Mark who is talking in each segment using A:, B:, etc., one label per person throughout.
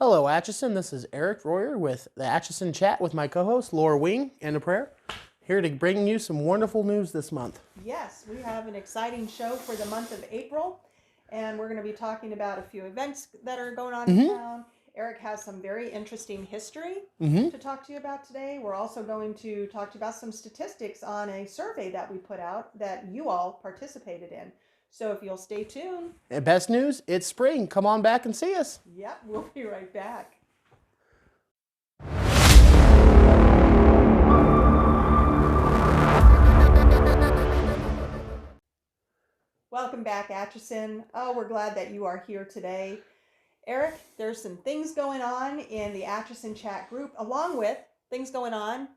A: Hello, Atchison. This is Eric Royer with the Atchison Chat with my co-host, Laura Wing and a prayer, here to bring you some wonderful news this month.
B: Yes, we have an exciting show for the month of April, and we're going to be talking about a few events that are going on in town. Eric has some very interesting history to talk to you about today. We're also going to talk to you about some statistics on a survey that we put out that you all participated in. So if you'll stay tuned.
A: And best news, it's spring. Come on back and see us.
B: Yep, we'll be right back. Welcome back, Atchison. Oh, we're glad that you are here today. Eric, there's some things going on in the Atchison Chat group, along with things going on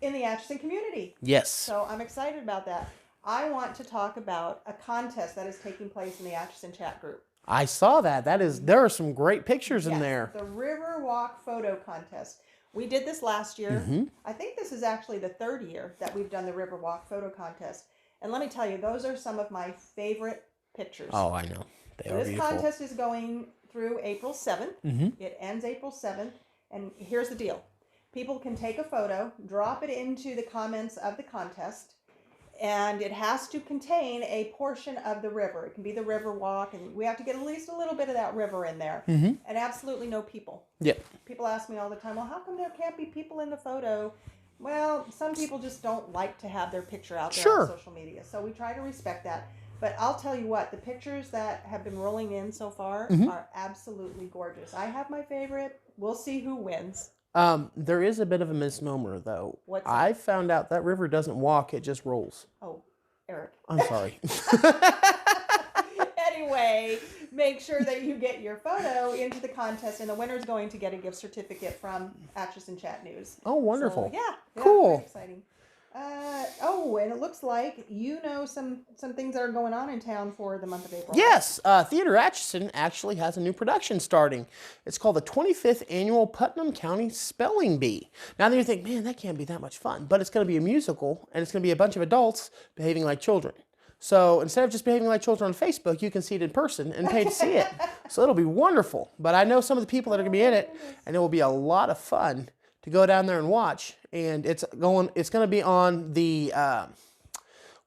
B: in the Atchison community.
A: Yes.
B: So I'm excited about that. I want to talk about a contest that is taking place in the Atchison Chat group.
A: I saw that. There are some great pictures in there.
B: The River Walk Photo Contest. We did this last year. I think this is actually the third year that we've done the River Walk Photo Contest. And let me tell you, those are some of my favorite pictures.
A: Oh, I know.
B: This contest is going through April 7th. It ends April 7th. And here's the deal. People can take a photo, drop it into the comments of the contest, and it has to contain a portion of the river. It can be the river walk, and we have to get at least a little bit of that river in there. And absolutely no people.
A: Yep.
B: People ask me all the time, well, how come there can't be people in the photo? Well, some people just don't like to have their picture out there on social media. So we try to respect that. But I'll tell you what, the pictures that have been rolling in so far are absolutely gorgeous. I have my favorite. We'll see who wins.
A: There is a bit of a misnomer, though.
B: What's
A: I found out that river doesn't walk, it just rolls.
B: Oh, Eric.
A: I'm sorry.
B: Anyway, make sure that you get your photo into the contest, and the winner's going to get a gift certificate from Atchison Chat News.
A: Oh, wonderful.
B: So, yeah,
A: cool.
B: Very exciting. And it looks like you know some things that are going on in town for the month of April.
A: Yes, Theater Atchison actually has a new production starting. It's called the 25th Annual Putnam County Spelling Bee. Now you think, man, that can't be that much fun. But it's going to be a musical, and it's going to be a bunch of adults behaving like children. So instead of just behaving like children on Facebook, you can see it in person and pay to see it. So it'll be wonderful. But I know some of the people that are going to be in it, and it will be a lot of fun to go down there and watch. And it's going to be on the,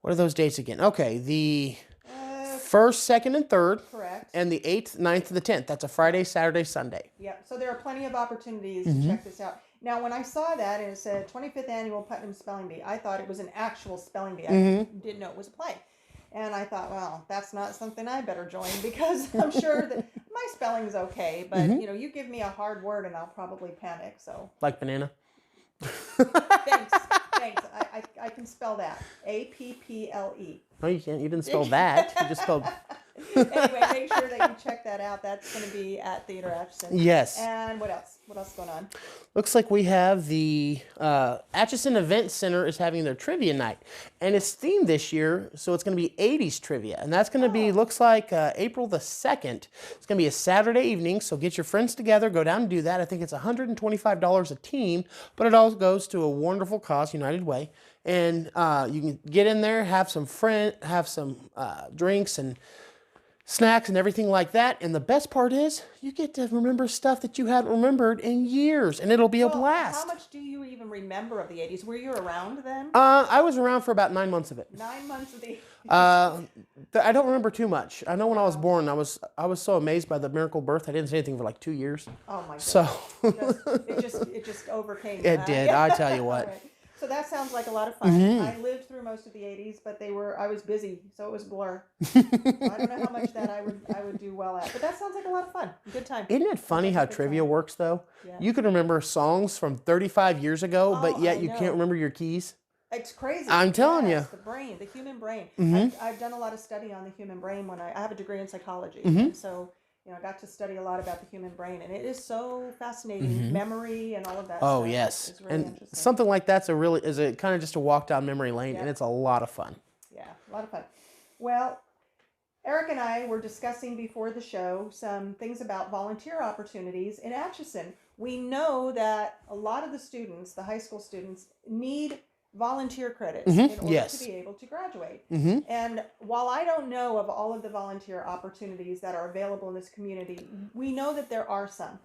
A: what are those dates again? Okay, the 1st, 2nd, and 3rd.
B: Correct.
A: And the 8th, 9th, and the 10th. That's a Friday, Saturday, Sunday.
B: Yep. So there are plenty of opportunities to check this out. Now, when I saw that and it said 25th Annual Putnam Spelling Bee, I thought it was an actual spelling bee. I didn't know it was a play. And I thought, well, that's not something I better join, because I'm sure that my spelling's okay. But, you give me a hard word and I'll probably panic. So
A: Like banana?
B: Thanks. I can spell that. A-P-P-L-E.
A: No, you can't. You didn't spell that. You just spelled...
B: Anyway, make sure that you check that out. That's going to be at Theater Atchison.
A: Yes.
B: And what else? What else is going on?
A: Looks like we have the Atchison Event Center is having their trivia night. And it's themed this year, so it's going to be 80s trivia. And that's going to be, looks like April the 2nd. It's going to be a Saturday evening, so get your friends together, go down and do that. I think it's $125 a team, but it all goes to a wonderful cause, United Way. And you can get in there, have some drinks and snacks and everything like that. And the best part is you get to remember stuff that you hadn't remembered in years, and it'll be a blast.
B: How much do you even remember of the 80s? Were you around then?
A: I was around for about 9 months of it.
B: 9 months of the
A: 80s. I don't rember too much. I know when I was born, I was so amazed by the miracle birth. I didn't say anything for like 2 years.
B: Oh my God.
A: So
B: it just overcame.
A: It did. I tell you what.
B: Right. So that sounds like a lot of fun. I lived through most of the 80s, but I was busy, so it was a blur. I don't know how much that I would do well at, but that sounds like a lot of fun. Good time.
A: Isn't it funny how trivia works, though? Yeah. You can remember songs from 35 years ago, but yet you can't remember your keys.
B: It's crazy.
A: I'm telling you.
B: The brain, the human brain. I've done a lot of study on the human brain when I have a degree in psychology, and so I got to study a lot about the human brain, and it is so fascinating. Memory and all of that.
A: Oh,
B: stuff.
A: yes.
B: It's really interesting.
A: Something like that's kind of just a walk down memory lane, and it's a lot of fun.
B: Yeah, a lot of fun. Well, Eric and I were discussing before the show some things about volunteer opportunities in Atchison. We know that a lot of the students, the high school students, need volunteer credits in order
A: Yes.
B: to be able to graduate. And while I don't know of all of the volunteer opportunities that are available in this community, we know that there are some.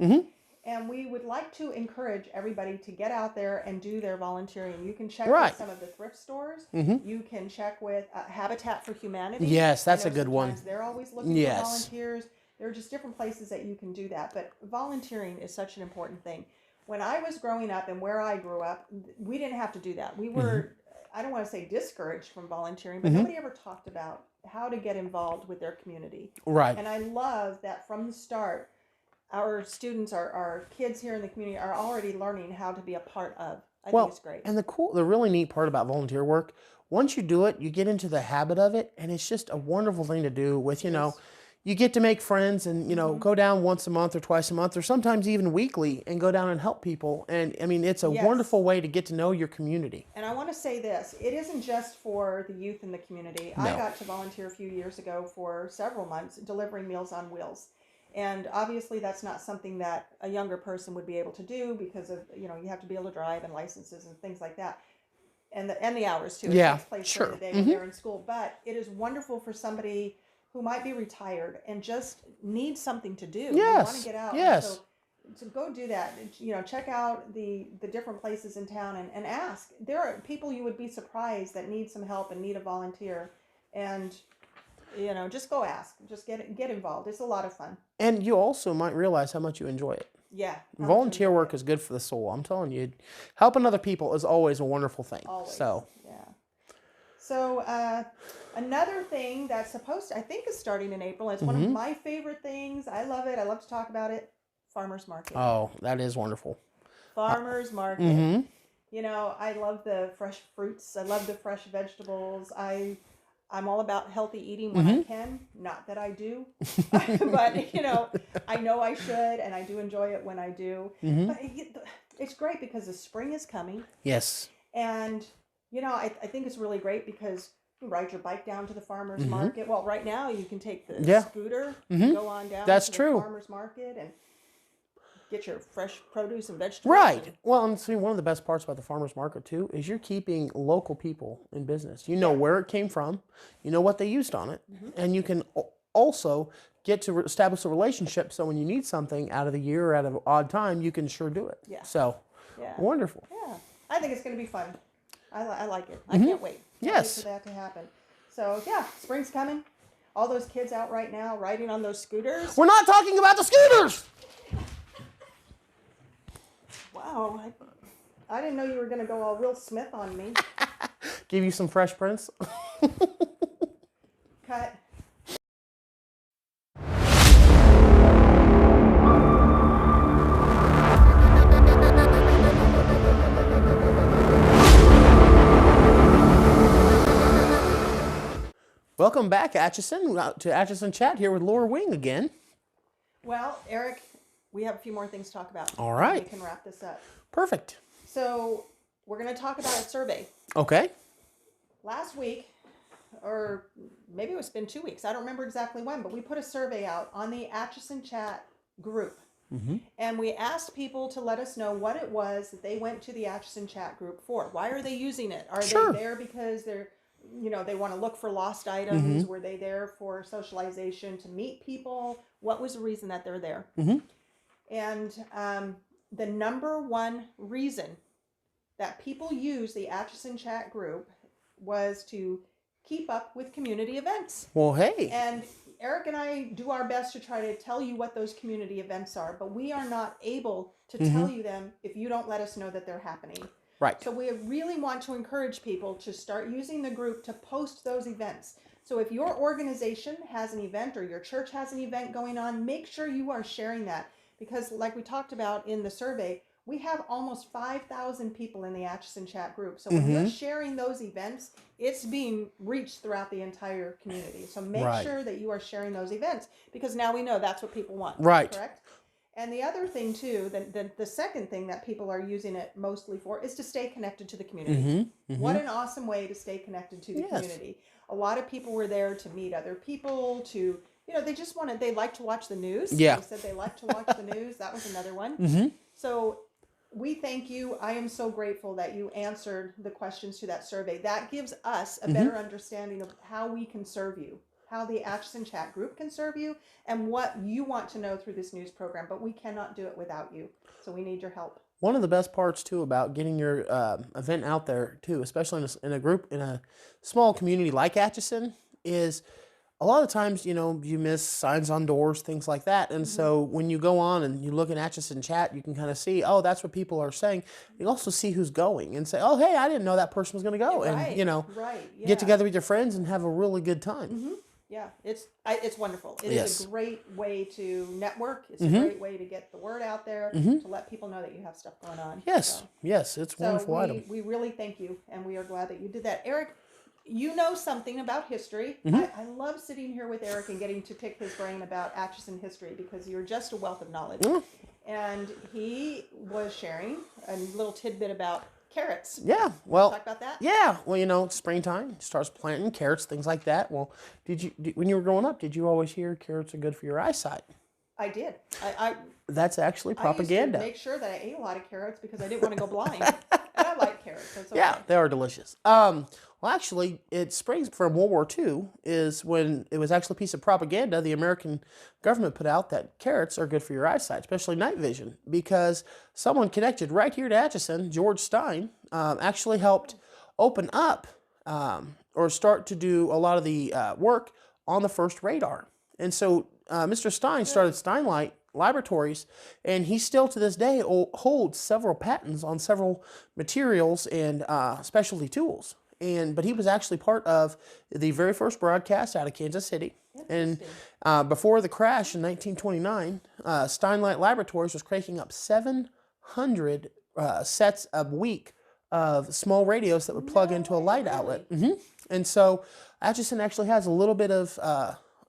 B: And we would like to encourage everybody to get out there and do their volunteering. You can check with some of the thrift stores. You can check with Habitat for Humanity.
A: Yes, that's
B: I know
A: a good one.
B: sometimes they're always looking for volunteers. There are just different places that you can do that. But volunteering is such an important thing. When I was growing up and where I grew up, we didn't have to do that. We were, I don't want to say discouraged from volunteering, but nobody ever talked about how to get involved with their community.
A: Right.
B: And I love that from the start, our students, our kids here in the community are already learning how to be a part of. I think it's great.
A: And the really neat part about volunteer work, once you do it, you get into the habit of it, and it's just a wonderful thing to do with, you get to make friends and, go down once a month or twice a month or sometimes even weekly and go down and help people. And I mean, it's a wonderful way to get to know your community.
B: And I want to say this, it isn't just for the youth in the community. No. I got to volunteer a few years ago for several months delivering Meals on Wheels. And obviously that's not something that a younger person would be able to do because of, you have to be able to drive and licenses and things like that. And the hours too. It takes place during the day when they're in school. But it is wonderful for somebody who might be retired and just need something to do.
A: Yes.
B: Want to get out.
A: Yes.
B: So go do that. Check out the different places in town and ask. There are people you would be surprised that need some help and need a volunteer. And just go ask. Just get involved. It's a lot of fun.
A: And you also might realize how much you enjoy it.
B: Yeah.
A: Volunteer work is good for the soul. I'm telling you, helping other people is always a wonderful thing.
B: Always.
A: So.
B: Yeah. So another thing that's I think is starting in April. It's one of my favorite things. I love it. I love to talk about it. Farmers market.
A: Oh, that is wonderful.
B: Farmers market. I love the fresh fruits. I love the fresh vegetables. I'm all about healthy eating when I can. Not that I do, but I know I should, and I do enjoy it when I do. But it's great because the spring is coming.
A: Yes.
B: And I think it's really great because you ride your bike down to the farmers market. Well, right now you can take the scooter, go on down to the farmers market, and get your fresh produce and vegetables.
A: Right. Well, and see, one of the best parts about the farmers market too is you're keeping local people in business. You know where it came from, you know what they used on it, and you can also get to establish a relationship. So when you need something out of the year or out of an odd time, you can sure do it.
B: Yeah.
A: So, wonderful.
B: Yeah, I think it's going to be fun. I like it. I can't wait. Can't wait for that to happen. So spring's coming. All those kids out right now riding on those scooters.
A: We're not talking about the scooters.
B: Wow, I didn't know you were going to go all Will Smith on me.
A: Give you some Fresh Prince.
B: Cut.
A: Welcome back, Atchison, to Atchison Chat here with Laura Wing again.
B: Well, Eric, we have a few more things to talk about.
A: All right.
B: We can wrap this up.
A: Perfect.
B: So we're going to talk about a survey.
A: Okay.
B: Last week, or maybe it's been 2 weeks, I don't remember exactly when, but we put a survey out on the Atchison Chat group. And we asked people to let us know what it was that they went to the Atchison Chat group for. Why are they using it? Are they there because they want to look for lost items? Were they there for socialization, to meet people? What was the reason that they're there? And the number one reason that people use the Atchison Chat group was to keep up with community events.
A: Well, hey.
B: And Eric and I do our best to try to tell you what those community events are, but we are not able to tell you them if you don't let us know that they're happening.
A: Right.
B: So we really want to encourage people to start using the group to post those events. So if your organization has an event or your church has an event going on, make sure you are sharing that. Because like we talked about in the survey, we have almost 5,000 people in the Atchison Chat group. So when you're sharing those events, it's being reached throughout the entire community. So make sure that you are sharing those events, because now we know that's what people want.
A: Right.
B: Correct? And the other thing too, the second thing that people are using it mostly for is to stay connected to the community. What an awesome way to stay connected to the community. A lot of people were there to meet other people, to, they like to watch the news.
A: Yeah.
B: They said they like to watch the news. That was another one. So we thank you. I am so grateful that you answered the questions to that survey. That gives us a better understanding of how we can serve you, how the Atchison Chat group can serve you, and what you want to know through this news program. But we cannot do it without you. So we need your help.
A: One of the best parts too about getting your event out there too, especially in a group in a small community like Atchison, is a lot of times, you know, you miss signs on doors, things like that. And so when you go on and you look at Atchison Chat, you can kind of see, oh, that's what people are saying. You also see who's going and say, oh, hey, I didn't know that person was going to go.
B: Right,
A: and, you know,
B: yeah.
A: get together with your friends and have a really good time.
B: Yeah, it's wonderful. It
A: Yes.
B: is a great way to network. It's a great way to get the word out there, to let people know that you have stuff going on.
A: Yes, yes, it's a wonderful item.
B: We really thank you, and we are glad that you did that. Eric, you know something about history. I love sitting here with Eric and getting to pick his brain about Atchison history because you're just a wealth of knowledge. And he was sharing a little tidbit about carrots.
A: Yeah, well,
B: talk about that?
A: Yeah, well, you know, it's springtime, starts planting carrots, things like that. Well, when you were growing up, did you always hear carrots are good for your eyesight?
B: I did.
A: That's actually propaganda.
B: I used to make sure that I ate a lot of carrots because I didn't want to go blind. And I like carrots. So it's okay.
A: Yeah, they are delicious. Well, actually, it springs from World War II, is when it was actually a piece of propaganda the American government put out that carrots are good for your eyesight, especially night vision, because someone connected right here to Atchison, George Stein, actually helped open up or start to do a lot of the work on the first radar. And so Mr. Stein started Steinlight Laboratories, and he still to this day holds several patents on several materials and specialty tools. But he was actually part of the very first broadcast out of Kansas City. And before the crash in 1929, Steinlight Laboratories was cranking up 700 sets a week of small radios that would plug into a light outlet. And so Atchison actually has a little bit of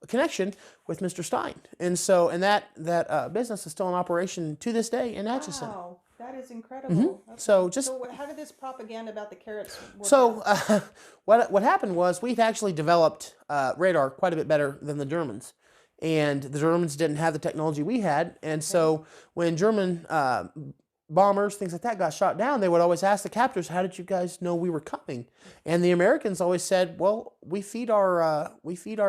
A: connection with Mr. Stein. And so, that business is still in operation to this day in Atchison.
B: Wow, that is incredible. Okay.
A: So
B: how did this propaganda about the carrots work
A: out? What happened was we'd actually developed radar quite a bit better than the Germans. And the Germans didn't have the technology we had. And so when German bombers, things like that got shot down, they would always ask the captors, how did you guys know we were coming? And the Americans always said, well, we feed our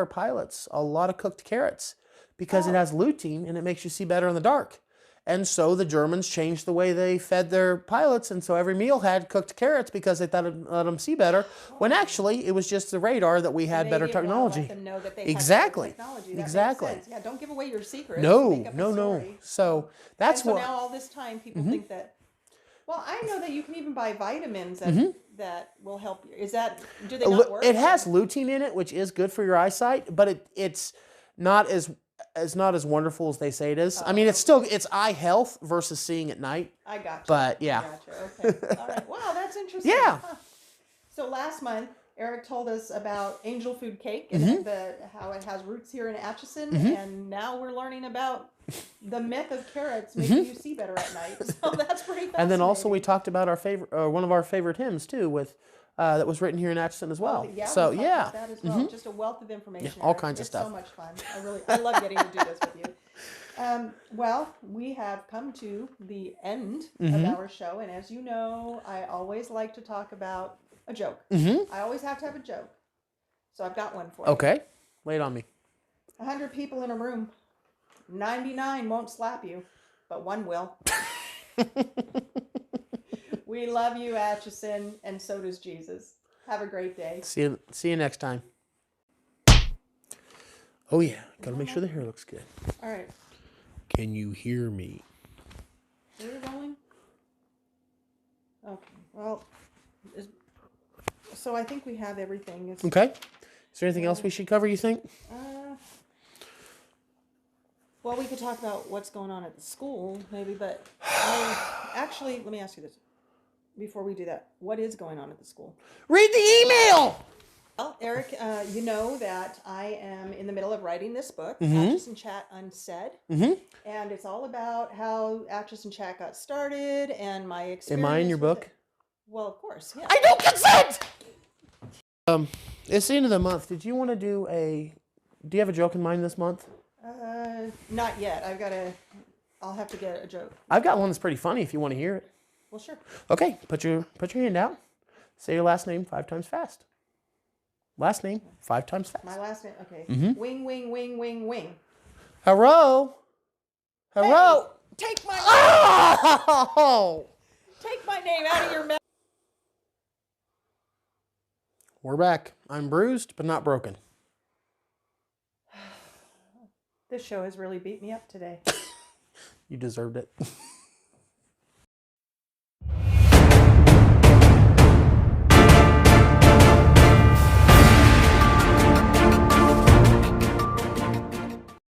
A: pilots a lot of cooked carrots because it has lutein and it makes you see better in the dark. And so the Germans changed the way they fed their pilots, and so every meal had cooked carrots because they thought it let them see better, when actually it was just the radar that we had better technology.
B: Let them know that they
A: exactly.
B: had technology. That
A: exactly.
B: Makes sense. Yeah, don't give away your secrets.
A: No. So that's
B: and so now all this time people think that. Well, I know that you can even buy vitamins that will help you. Do they not work?
A: It has lutein in it, which is good for your eyesight, but it's not as wonderful as they say it is. I mean, it's eye health versus seeing at night.
B: I got you.
A: But yeah.
B: I got you. Okay. All right. Wow, that's interesting.
A: Yeah.
B: Huh. So last month, Eric told us about angel food cake and how it has roots here in Atchison, and now we're learning about the myth of carrots making you see better at night. So that's pretty fascinating.
A: And then also we talked about our favorite, one of our favorite hymns too, with that was written here in Atchison as well.
B: Yeah,
A: so
B: we talked about that as well. Just a wealth of information.
A: Yeah, all kinds of stuff.
B: It's so much fun. I love getting to do this with you. Well, we have come to the end of our show, and as you know, I always like to talk about a joke. I always have to have a joke. So I've got one for you.
A: Okay. Lay it on me.
B: 100 people in a room. 99 won't slap you, but one will. We love you, Atchison, and so does Jesus. Have a great day.
A: See you next time. Oh yeah, gotta make sure the hair looks good.
B: All right.
A: Can you hear me?
B: Are we rolling? Okay. Well, so I think we have everything.
A: Okay. Is there anything else we should cover, you think?
B: Well, we could talk about what's going on at the school, maybe, but actually, let me ask you this. Before we do that, what is going on at the school?
A: Read the email!
B: Well, Eric, you know that I am in the middle of writing this book, Atchison Chat Unsaid. And it's all about how Atchison Chat got started and my experience.
A: Am I in your book?
B: Well, of course, yeah.
A: I don't consent! It's the end of the month. Do you have a joke in mind this month?
B: Not yet. I'll have to get a joke.
A: I've got one that's pretty funny if you want to hear it.
B: Well, sure.
A: Okay, put your hand out. Say your last name 5 times fast. Last name 5 times fast.
B: My last name. Okay.
A: Mm-hmm.
B: Wing, wing, wing, wing, wing.
A: Hello. Hello.
B: Hey, take my name.
A: Oh!
B: Take my name out of your mouth.
A: We're back. I'm bruised, but not broken.
B: This show has really beat me up today.
A: You deserved it.